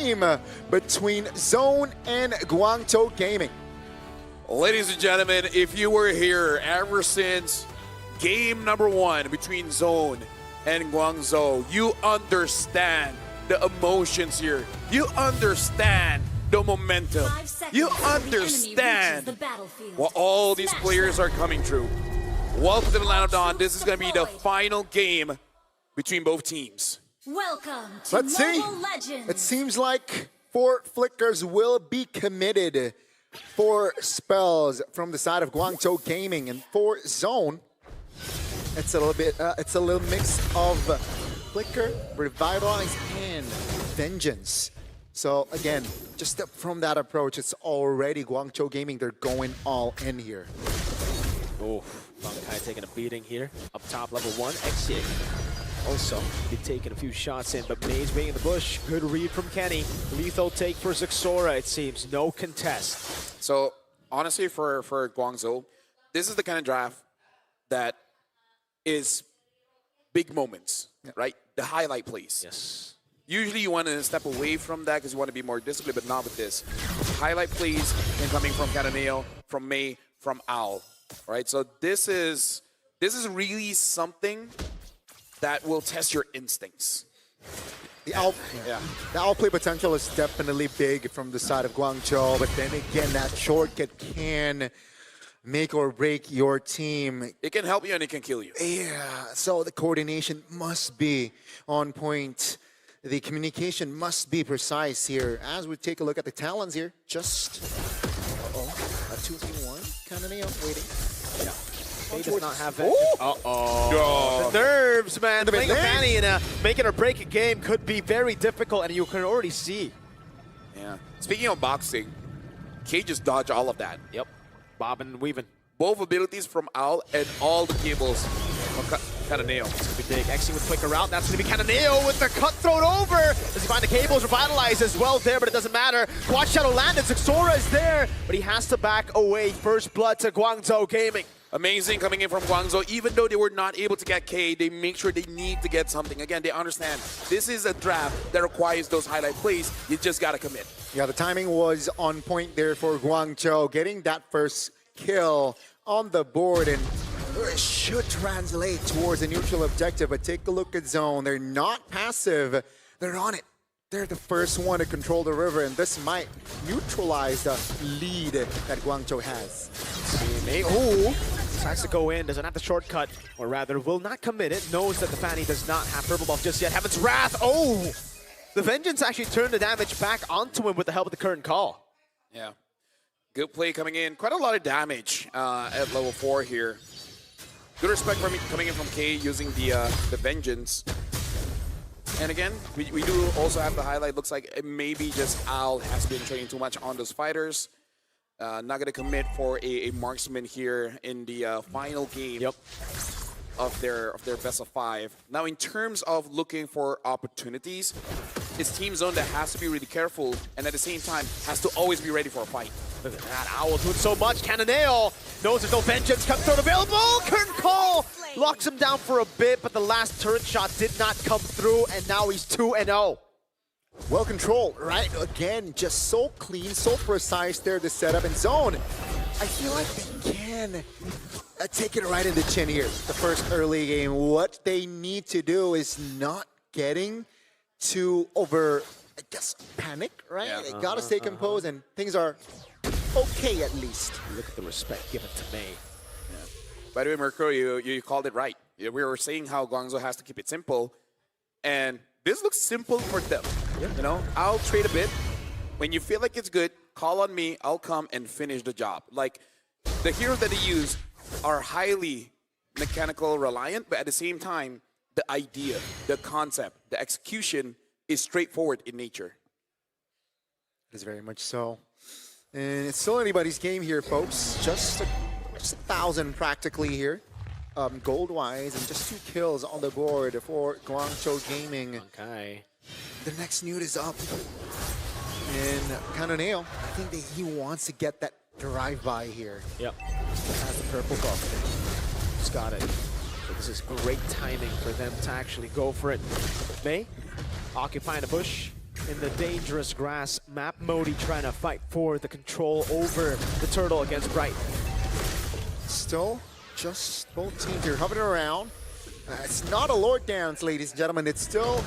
game between Zone and Guangzhou Gaming. Ladies and gentlemen, if you were here ever since game number 1 between Zone and Guangzhou, you understand the emotions here. You understand the momentum. You understand what all these players are coming through. Welcome to the Land of Dawn. This is going to be the final game between both teams. Welcome to Let's see. Mobile Legends. It seems like 4 flickers will be committed. 4 spells from the side of Guangzhou Gaming, and for Zone, it's a little mix of Flicker, Revitalize, and Vengeance. So again, just from that approach, it's already Guangzhou Gaming. They're going all in here. Oh, Bankai taking a beating here. Up top, level 1, Exig. Also, be taking a few shots in, but Mage being in the bush. Good read from Kenny. Lethal take for Zixora, it seems. No contest. So, honestly, for Guangzhou, this is the kind of draft that is big moments, right? The highlight plays. Yes. Usually you want to step away from that because you want to be more disciplined, but not with this. Highlight plays coming from Cataneo, from May, from Owl, right? So this is really something that will test your instincts. The Owl play potential is definitely big from the side of Guangzhou, but then again, that shortcut can make or break your team. It can help you and it can kill you. Yeah, so the coordination must be on point. The communication must be precise here. As we take a look at the talents here, just a 2v1 kind of waiting. Yeah. He does not have that. Uh-oh. The nerves, man. Playing a Fanny and making or break a game could be very difficult, and you can already see. Yeah. Speaking of boxing, K just dodged all of that. Yep. Bobbing and weaving. Both abilities from Owl and all the cables from Cataneo. It's big. Exing with quicker route. That's going to be Cataneo with the cutthroat over. Does he find the cables? Revitalize as well there, but it doesn't matter. Quad Shadow landed. Zixora is there, but he has to back away. First blood to Guangzhou Gaming. Amazing coming in from Guangzhou. Even though they were not able to get K, they make sure they need to get something. Again, they understand this is a draft that requires those highlight plays. You just got to commit. Yeah, the timing was on point there for Guangzhou, getting that first kill on the board, and it should translate towards a neutral objective. But take a look at Zone. They're not passive. They're on it. They're the first one to control the river, and this might neutralize the lead that Guangzhou has. Oh, decides to go in, doesn't have the shortcut, or rather will not commit it, knows that the Fanny does not have Purple Buff just yet. Heaven's Wrath, oh! The Vengeance actually turned the damage back onto him with the help of the current call. Yeah, good play coming in. Quite a lot of damage at level 4 here. Good respect from coming in from K using the Vengeance. And again, we do also have the highlight. Looks like maybe just Owl has been training too much on those fighters. Not going to commit for a marksman here in the final game of their best of 5. Now, in terms of looking for opportunities, it's Team Zone that has to be really careful and at the same time has to always be ready for a fight. Look at that, Owl doing so much. Cataneo knows there's no Vengeance. Cutthroat available. Curtain call locks him down for a bit, but the last turret shot did not come through, and now he's 2-0. Well controlled, right? Again, just so clean, so precise there, the setup and Zone. I feel like they can take it right in the chin here. The first early game. What they need to do is not getting too over, I guess, panic, right? Yeah. They gotta stay composed, and things are okay at least. Look at the respect given to May. Yeah. By the way, Mercury, you called it right. We were saying how Guangzhou has to keep it simple, and this looks simple for them. You know, I'll trade a bit. When you feel like it's good, call on me. I'll come and finish the job. Like, the heroes that they use are highly mechanical reliant, but at the same time, the idea, the concept, the execution is straightforward in nature. It is very much so. And it's still anybody's game here, folks. Just 1,000 practically here. Gold-wise, and just 2 kills on the board for Guangzhou Gaming. Okay. The next nude is up. And Cataneo, I think that he wants to get that drive-by here. Yep. Has the purple buff. Just got it. So this is great timing for them to actually go for it. May occupying a bush. in the dangerous grass map. Modi trying to fight for the control over the turtle against Bright. Still, just both teams here hovering around. It's not a Lord dance, ladies and gentlemen. It's still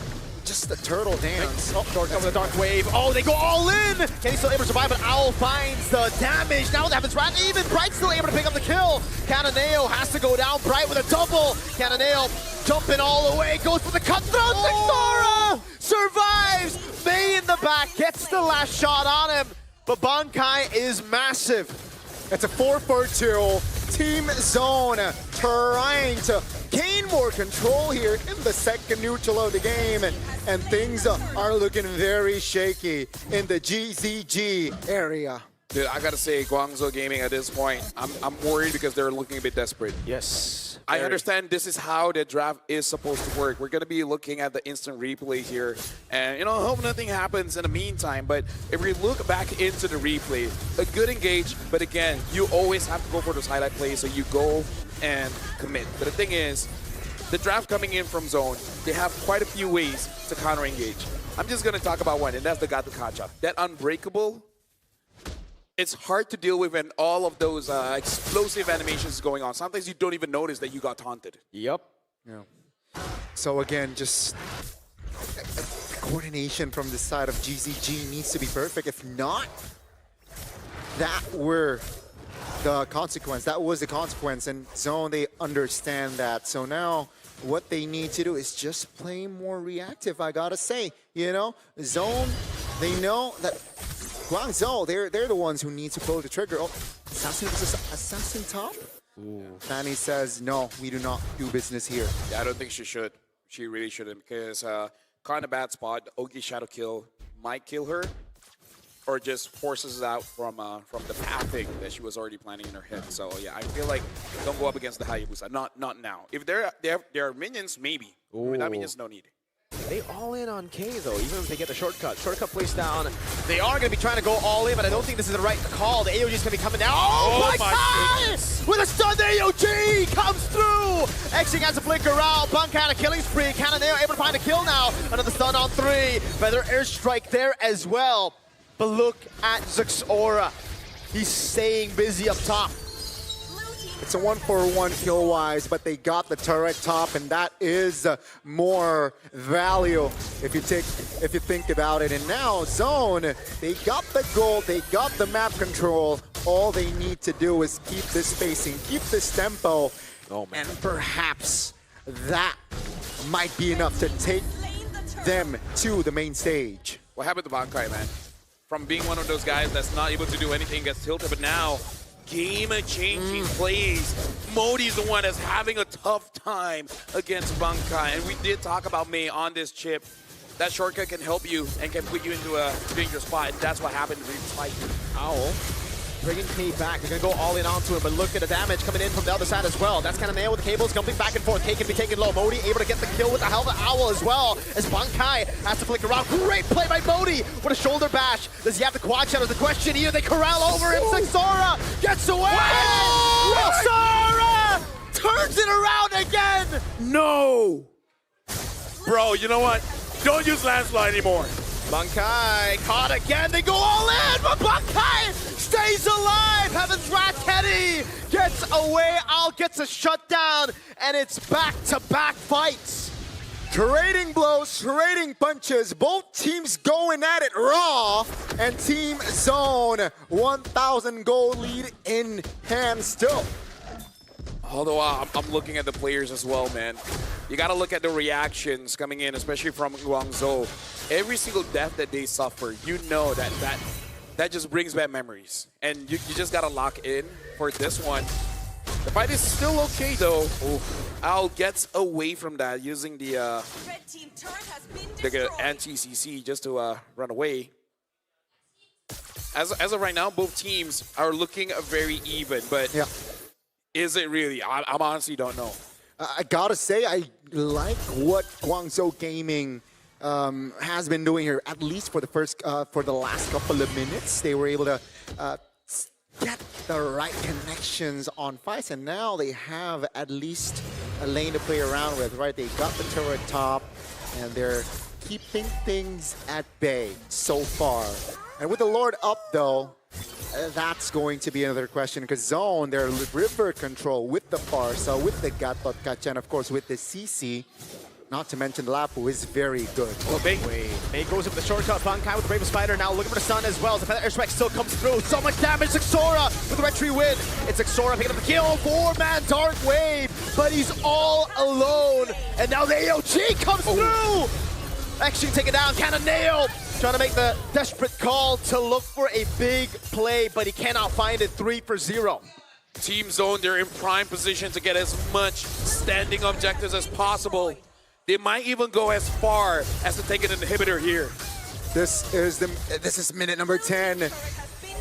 just a turtle dance. Oh, Dark over the Dark Wave. Oh, they go all in! Kenny's still able to survive, but Owl finds the damage. Now that happens right even. Bright's still able to pick up the kill. Cananeo has to go down. Bright with a double. Cananeo jumping all the way. Goes for the cutthroat. Sora survives. May in the back gets the last shot on him. But Bankai is massive. It's a 4-4-2. Team Zone trying to gain more control here in the second neutral of the game, and things are looking very shaky in the GZG area. Dude, I gotta say, Guangzhou Gaming at this point, I'm worried because they're looking a bit desperate. Yes. I understand this is how the draft is supposed to work. We're going to be looking at the instant replay here. And, you know, hope nothing happens in the meantime. But if we look back into the replay, a good engage. But again, you always have to go for those highlight plays. So you go and commit. But the thing is, the draft coming in from zone, they have quite a few ways to counter engage. I'm just going to talk about one, and that's the Gato Kacha. That unbreakable. It's hard to deal with when all of those explosive animations going on. Sometimes you don't even notice that you got taunted. Yep. Yeah. So again, just coordination from the side of GZG needs to be perfect. If not, that were the consequence. That was the consequence. And Zone, they understand that. So now what they need to do is just play more reactive, I gotta say. You know, Zone, they know that Guangzhou, they're the ones who need to pull the trigger. Oh, Assassin versus Assassin top? Ooh. Fanny says, no, we do not do business here. Yeah, I don't think she should. She really shouldn't, because kind of bad spot. Ogi Shadow Kill might kill her, or just forces it out from the pathing that she was already planning in her head. So yeah, I feel like don't go up against the Hayabusa. Not now. If there are minions, maybe. Without minions, no need. They all in on K though, even if they get the shortcut. Shortcut placed down. They are going to be trying to go all in, but I don't think this is the right call. The AOG is going to be coming down. Oh my God! With a stun, the AOG comes through! Xing has a flicker out. Bankai on a killing spree. Cananeo able to find a kill now. Another stun on 3. Feather airstrike there as well. But look at Zuxora. He's staying busy up top. It's a 1-for-1 kill-wise, but they got the turret top, and that is more value if you think about it. And now Zone, they got the gold, they got the map control. All they need to do is keep this spacing, keep this tempo, and perhaps that might be enough to take them to the main stage. What happened to Bankai, man? From being one of those guys that's not able to do anything, gets tilted, but now game-changing plays. Modi's the one that's having a tough time against Bankai. And we did talk about May on this chip. That shortcut can help you and can put you into a dangerous spot. And that's what happened in this fight. Owl bringing K back. They're going to go all in onto him, but look at the damage coming in from the other side as well. That's kind of nailed with the cables jumping back and forth. K can be taken low. Modi able to get the kill with the Helmet Owl as well, as Bankai has to flick around. Great play by Modi with a shoulder bash. Does he have the quad shadow? The question here. They corral over him. Sora gets away. Sora turns it around again. No! Bro, you know what? Don't use landslide anymore. Bankai caught again. They go all in, but Bankai stays alive. Heaven's Wrath Kenny gets away. Al gets a shutdown, and it's back-to-back fights. Trading blows, trading punches, both teams going at it raw, and Team Zone 1,000 gold lead in hand still. Although I'm looking at the players as well, man. You got to look at the reactions coming in, especially from Guangzhou. Every single death that they suffer, you know that just brings back memories. And you just got to lock in for this one. The fight is still okay, though. Al gets away from that using the anti-CC just to run away. As of right now, both teams are looking very even, but yeah. Is it really? I honestly don't know. I gotta say, I like what Guangzhou Gaming has been doing here, at least for the last couple of minutes. They were able to get the right connections on fights, and now they have at least a lane to play around with, right? They got the turret top, and they're keeping things at bay so far. And with the Lord up, though, that's going to be another question because Zone, their river control with the Barca, with the Gatot Kacha, and of course with the CC, not to mention Lapu, is very good. Well, May goes up the shortcut. Bankai with the Brave Spider now looking for the stun as well. The Feather Airstrike still comes through. So much damage. Xora with the red tree win. It's Xora picking up the kill. 4-man Dark Wave, but he's all alone. And now the AOG comes through. Actually taken down. Cannonale trying to make the desperate call to look for a big play, but he cannot find it. 3-for-0. Team Zone, they're in prime position to get as much standing objectives as possible. They might even go as far as to take an inhibitor here. This is minute number 10.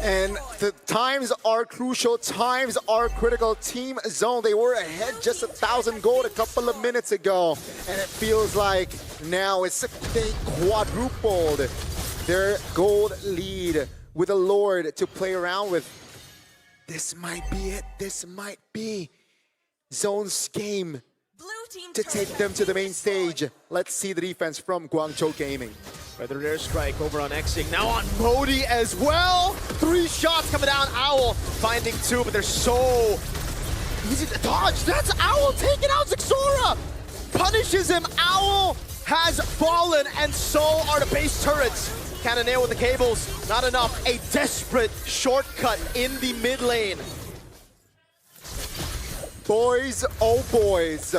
And the times are crucial, times are critical. Team Zone, they were ahead just 1,000 gold a couple of minutes ago. And it feels like now they quadrupled their gold lead with a Lord to play around with. This might be it. This might be Zone's game to take them to the main stage. Let's see the defense from Guangzhou Gaming. Feather Airstrike over on Exing. Now on Modi as well. 3 shots coming down. Owl finding 2, but they're so easy to dodge. That's Owl taking out Xora. Punishes him. Owl has fallen, and so are the base turrets. Cannonade with the cables. Not enough. A desperate shortcut in the mid lane. Boys, oh boys.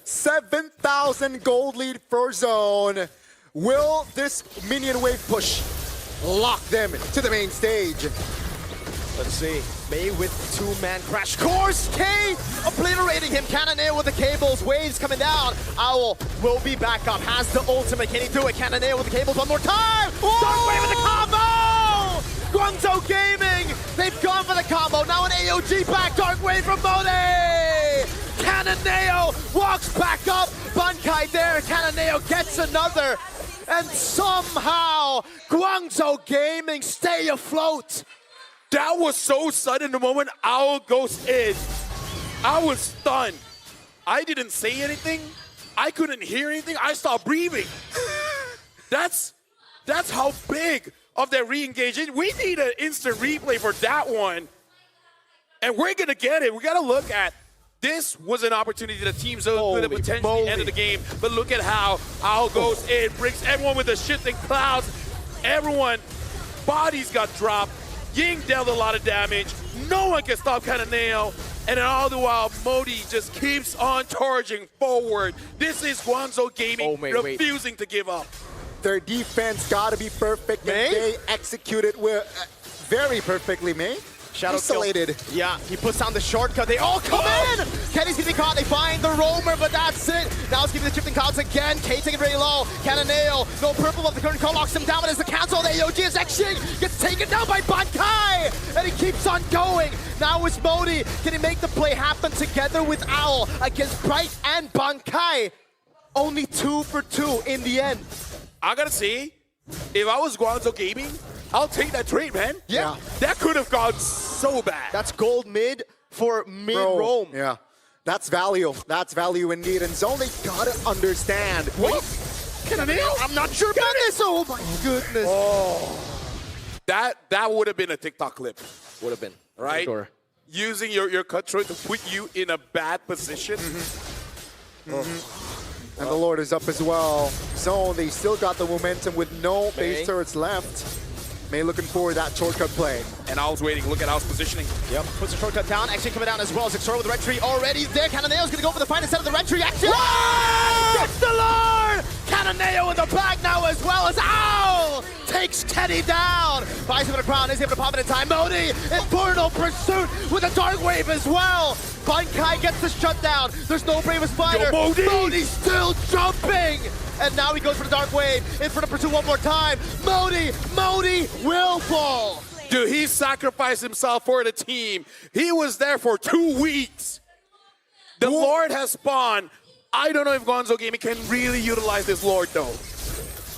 7,000 gold lead for Zone. Will this minion wave push lock them to the main stage? Let's see. May with 2-man crash course. K obliterating him. Cannonade with the cables. Waves coming down. Owl will be back up. Has the ultimate. Can he do it? Cannonade with the cables one more time. Dark Wave with the combo. Guangzhou Gaming. They've gone for the combo. Now an AOG back. Dark Wave from Mode. Cannonade walks back up. Bankai there. Cannonade gets another. And somehow Guangzhou Gaming stay afloat. That was so sudden the moment Owl goes in. I was stunned. I didn't say anything. I couldn't hear anything. I stopped breathing. That's how big of that re-engagement. We need an instant replay for that one. And we're going to get it. We got to look at this was an opportunity that Team Zone could have potentially ended the game. But look at how Owl goes in, brings everyone with the shifting clouds. Everyone, bodies got dropped. Ying dealt a lot of damage. No one can stop Cannonale. And then all the while, Modi just keeps on charging forward. This is Guangzhou Gaming refusing to give up. Their defense gotta be perfect, and they execute it very perfectly, May. Shadow isolated. Kill. Yeah, he puts down the shortcut. They all come in! Kenny's getting caught. They find the roamer, but that's it. Now it's giving the shifting clouds again. K taking it very low. Cannonale, no purple of the current call locks him down, but as the cancel, the AOG is Xing gets taken down by Bankai! And he keeps on going. Now it's Modi. Can he make the play happen together with Owl against Bright and Bankai? Only 2 for 2 in the end. I gotta say, if I was Guangzhou Gaming, I'll take that trade, man. Yeah. That could have gone so bad. That's gold mid for mid-roam. Yeah. That's value. That's value indeed. And Zone, they gotta understand. Wait, Cannonale? I'm not sure about this. Oh my goodness. Oh. That would have been a TikTok clip. Would have been. Right? Sure. Using your cut throat to put you in a bad position. And the Lord is up as well. Zone, they still got the momentum with no base turrets left. May looking for that shortcut play. And I was waiting. Look at Owl's positioning. Yep, puts the shortcut down. Actually coming down as well. Xora with the red tree already there. Cannonale's gonna go for the fight instead of the red tree. Action! Gets the Lord! Cannonale in the back now as well as Owl takes Teddy down. Buys him with a crown. Is able to pop it in time. Modi, Infernal Pursuit with a Dark Wave as well. Bankai gets the shutdown. There's no Brave Spider. Modi's still jumping. And now he goes for the Dark Wave. In front of Pursuit one more time. Modi will fall. Dude, he sacrificed himself for the team. He was there for 2 weeks. The Lord has spawned. I don't know if Guangzhou Gaming can really utilize this Lord, though.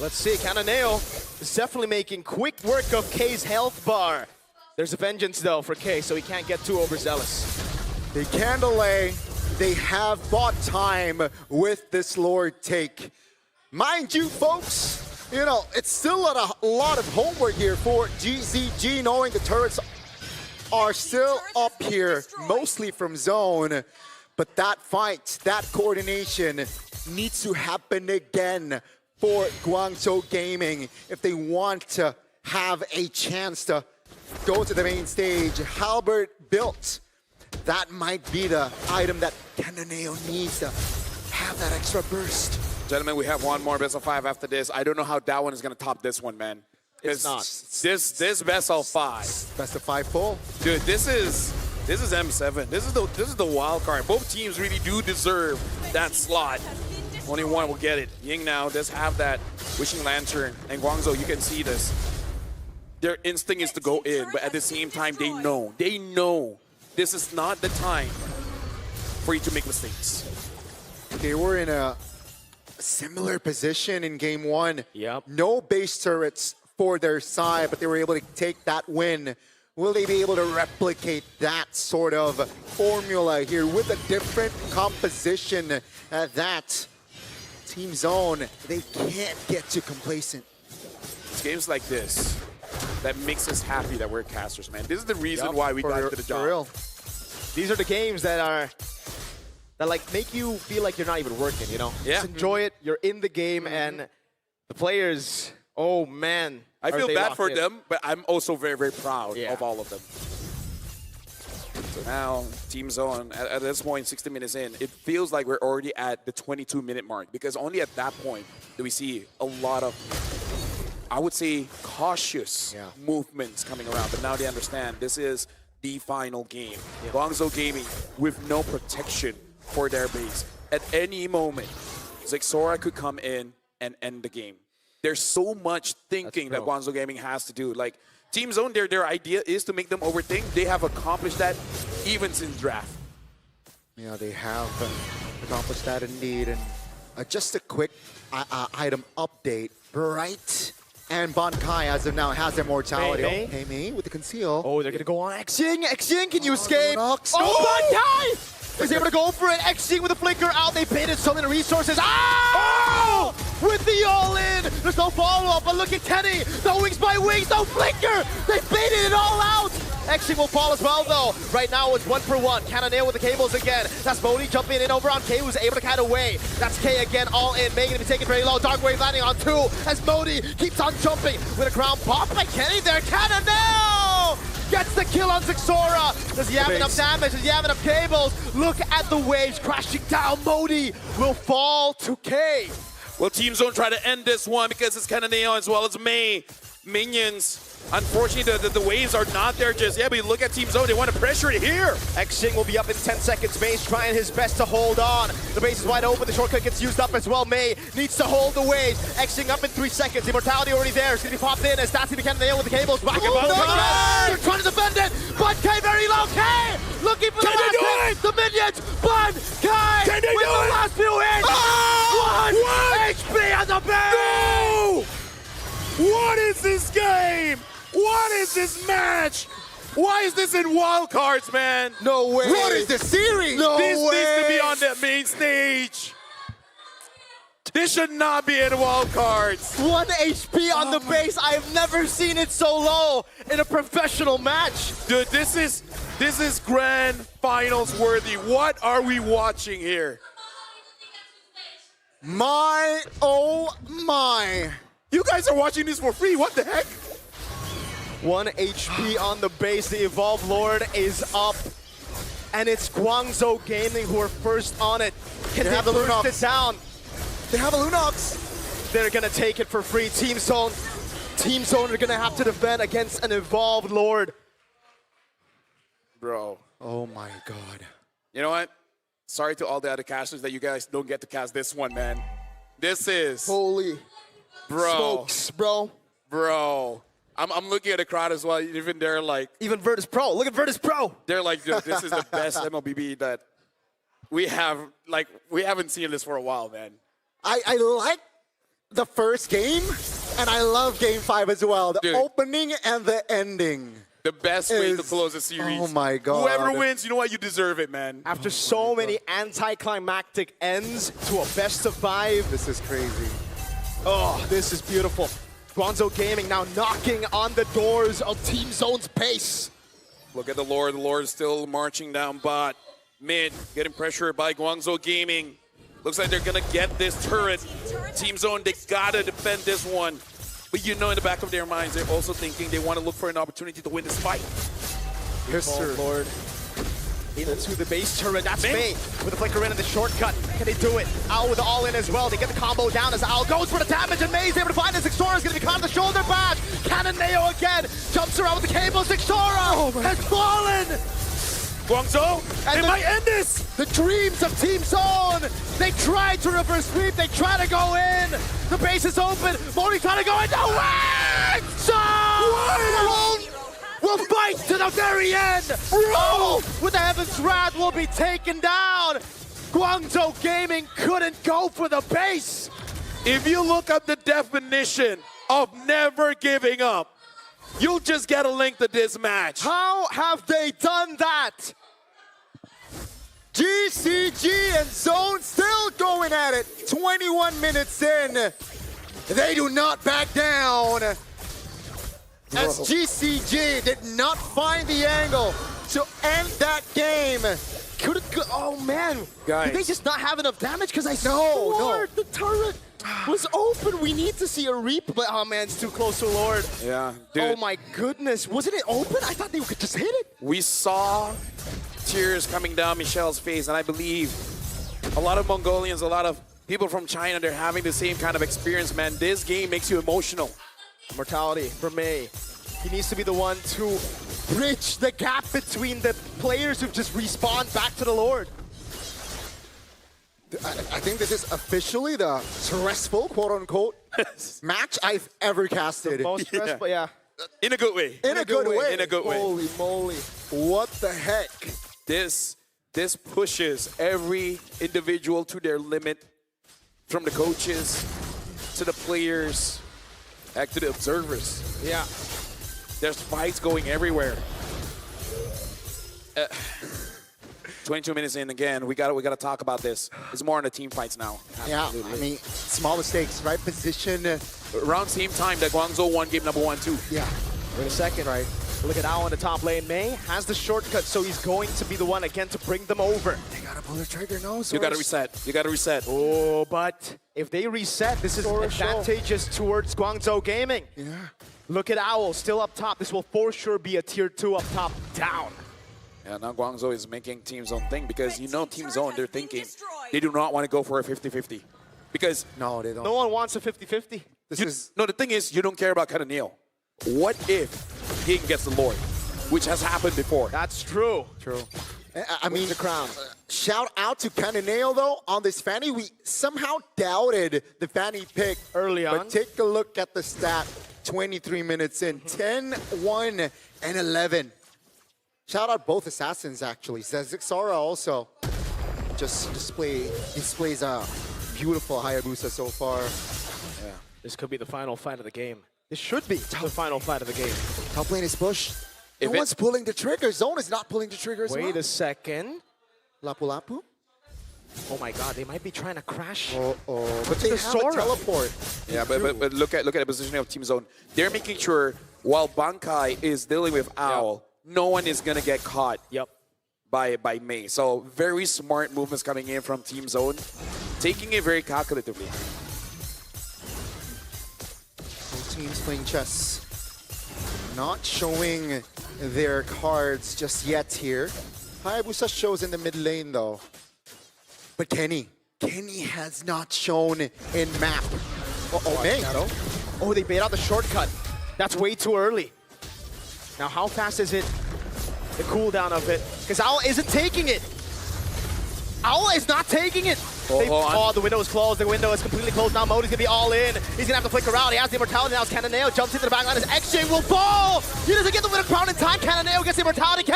Let's see. Cannonale is definitely making quick work of K's health bar. There's a vengeance, though, for K, so he can't get too overzealous. They can delay. They have bought time with this Lord take. Mind you, folks, you know, it's still a lot of homework here for GZG, knowing the turrets are still up here, mostly from zone. But that fight, that coordination needs to happen again for Guangzhou Gaming if they want to have a chance to go to the main stage. Halbert built. That might be the item that Cananeo needs to have that extra burst. Gentlemen, we have one more best of 5 after this. I don't know how that one is going to top this one, man. It's not. This best of 5. Best of 5 full. Dude, this is M7. This is the wild card. Both teams really do deserve that slot. Only one will get it. Ying now does have that Wishing Lantern, and Guangzhou, you can see this. Their instinct is to go in, but at the same time, they know this is not the time for you to make mistakes. They were in a similar position in game 1. Yep. No base turrets for their side, but they were able to take that win. Will they be able to replicate that sort of formula here with a different composition at that Team Zone? They can't get too complacent. It's games like this that makes us happy that we're casters, man. This is the reason why we got into the job. For real. These are the games that like make you feel like you're not even working, you know? Yeah. Just enjoy it. You're in the game, and the players, oh man. I feel bad for them, but I'm also very, very proud Yeah. of all of them. So now, Team Zone, at this point, 60 minutes in, it feels like we're already at the 22-minute mark, because only at that point do we see a lot of, I would say, cautious movements coming around. But now they understand this is the final game. Guangzhou Gaming with no protection for their base. At any moment, Zexora could come in and end the game. There's so much thinking that Guangzhou Gaming has to do. Like, Team Zone, their idea is to make them overthink. They have accomplished that even since draft. Yeah, they have accomplished that indeed. And just a quick item update. Bright and Bankai, as of now, has immortality. Hey, Mei with the conceal. Oh, they're going to go on Xing. Xing, can you escape? Nox. Oh, Bankai is able to go for it. Xing with the flicker out. They baited so many resources. Oh! With the all-in. There's no follow-up, but look at Kenny. No wings by wings, no flicker. They baited it all out. Xing will fall as well, though. Right now, it's 1 for 1. Cannoneer with the cables again. That's Modi jumping in over on K, who's able to kite away. That's K again, all in. Making it be taken very low. Dark Wave landing on 2 as Modi keeps on jumping with a ground pop by Kenny there. Cannoneer gets the kill on Zexora. Does he have enough damage? Does he have enough cables? Look at the waves crashing down. Modi will fall to K. Well, Team Zone try to end this one because it's Cananeo as well as Mei. Minions. Unfortunately, the waves are not there just yet, but you look at Team Zone, they want to pressure it here. Xing will be up in 10 seconds. Mei's trying his best to hold on. The base is wide open. The shortcut gets used up as well. Mei needs to hold the waves. Xing up in 3 seconds. Immortality already there. It's going to be popped in as Stassi can nail with the cables. Back and They're trying to defend it. But K very low. K looking for the last hit. The minions. But K with the last few hits. 1 HP on the base. No! What is this game? What is this match? Why is this in wildcards, man? No way. What is the series? No this way. needs to be on the main stage. This should not be in wildcards. 1 HP on the base. I have never seen it so low in a professional match. Dude, this is grand finals worthy. What are we watching here? My, oh my. You guys are watching this for free. What the heck? 1 HP on the base. The Evolved Lord is up. And it's Guangzhou Gaming who are first on it. Can they burst it down? They have a Lunox. They're going to take it for free. Team Zone are going to have to defend against an Evolved Lord. Bro. Oh my god. You know what? Sorry to all the other casters that you guys don't get to cast this one, man. This is... Holy smokes, bro. Bro. I'm looking at the crowd as well. Even they're like... Even Virtus Pro. Look at Virtus Pro. They're like, this is the best MLBB that we have. Like, we haven't seen this for a while, man. I like the first game, and I love game 5 as well. The opening and the ending. The best way to close a series. Oh my god. Whoever wins, you know what? You deserve it, man. After so many anticlimactic ends to a best of 5. This is crazy. Oh, this is beautiful. Guangzhou Gaming now knocking on the doors of Team Zone's base. Look at the Lord. The Lord is still marching down bot. Mid, getting pressure by Guangzhou Gaming. Looks like they're going to get this turret. Team Zone, they got to defend this one. But you know in the back of their minds, they're also thinking they want to look for an opportunity to win this fight. Yes, sir. Lord. Into the base turret. That's May with the flicker in and the shortcut. Can they do it? Owl with the all in as well. They get the combo down as Owl goes for the damage, and May's able to find it. Zixora is going to be caught on the shoulder bash. Cannoneo again. Jumps around with the cable. Zixora has fallen. Guangzhou, And they might end this. The dreams of Team Zone. They tried to reverse sweep. They try to go in. The base is open. Moni's trying to go in. No way! Zone will fight to the very end. Oh, with the Heaven's Wrath will be taken down. Guangzhou Gaming couldn't go for the base. If you look up the definition of never giving up, you'll just get a link to this match. How have they done that? GZG and Zone still going at it. 21 minutes in. They do not back down. As GZG did not find the angle to end that game. Could it go? Oh man, Guys. did they just not have enough damage? Because I No. swore the turret was open. We need to see a replay. Oh man, it's too close to Lord. Yeah, dude. Oh my goodness, wasn't it open? I thought they could just hit it. We saw tears coming down Michelle's face, and I believe a lot of Mongolians, a lot of people from China, they're having the same kind of experience, man. This game makes you emotional. Mortality for May. He needs to be the one to bridge the gap between the players who've just respawned back to the Lord. I think this is officially the stressful, quote-unquote, match I've ever casted. Most stressful, yeah. In a good way. In a good way. In a good way. Holy moly. What the heck? This pushes every individual to their limit, from the coaches to the players, back to the observers. Yeah. There's fights going everywhere. 22 minutes in again. We got to talk about this. It's more on the team fights now. Yeah, I mean, small mistakes, right position. Around same time that Guangzhou won game number 1 too. Yeah. Wait a second, right? Look at Owl in the top lane. May has the shortcut, so he's going to be the one again to bring them over. They gotta pull the trigger, no? You got to reset. You got to reset. Oh, but if they reset, this is advantageous towards Guangzhou Gaming. Yeah. Look at Owl, still up top. This will for sure be a tier 2 up top, down. Yeah, now Guangzhou is making Team Zone think, because you know Team Zone, they're thinking they do not want to go for a 50-50. Because No, they don't. No one wants a 50-50. no, the thing is, you don't care about Cannoneo. What if King gets the Lord, which has happened before? That's true. True. I mean, the crown. Shout out to Cannoneo, though, on this Fanny. We somehow doubted the Fanny pick Early on. But take a look at the stat. 23 minutes in, 10, 1, and 11. Shout out both assassins, actually. Zixora also just displays a beautiful Hayabusa so far. Yeah. This could be the final fight of the game. This should be the final fight of the game. Top lane is pushed. If No one's pulling the trigger. Zone is not pulling the trigger as well. Wait a second. Lapu Lapu? Oh my god, they might be trying to crash. Oh, but they the have Sora. a teleport. Yeah, but look at the positioning of Team Zone. They're making sure while Bankai is dealing with Owl, no one is gonna get caught. Yep. By May. So very smart movements coming in from Team Zone, taking it very calculatively. Both teams playing chess. Not showing their cards just yet here. Hayabusa shows in the mid lane though. But Kenny has not shown in map. May. Oh, they bait out the shortcut. That's way too early. Now, how fast is it? The cooldown of it. Because Owl isn't taking it. Owl is not taking it. Oh, The window is closed. The window is completely closed. Now Modi's going to be all in. He's going to have to flicker around. He has the immortality now. Cannoneo jumps into the back line as XJ will fall. He doesn't get the winner crown in time. Cannoneo gets the immortality. K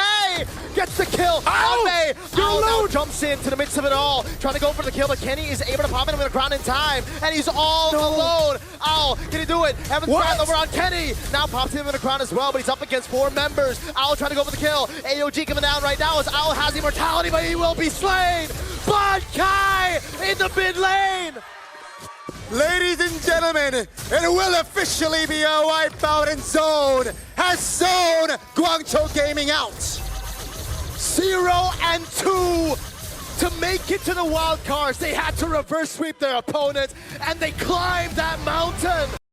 gets the kill. On May. Owl now jumps into the midst of it all. Trying to go for the kill, but Kenny is able to pop in and win a crown in time. And he's all alone. Owl, can he do it? Heaven's Wrath over on Kenny. Now pops him in the crown as well, but he's up against 4 members. Owl trying to go for the kill. AOG coming down right now as Owl has the immortality, but he will be slain. Bankai in the mid lane. Ladies and gentlemen, it will officially be a wipeout, and Zone has zone Guangzhou Gaming out. 0-2 to make it to the wild cards. They had to reverse sweep their opponent, and they climbed that mountain.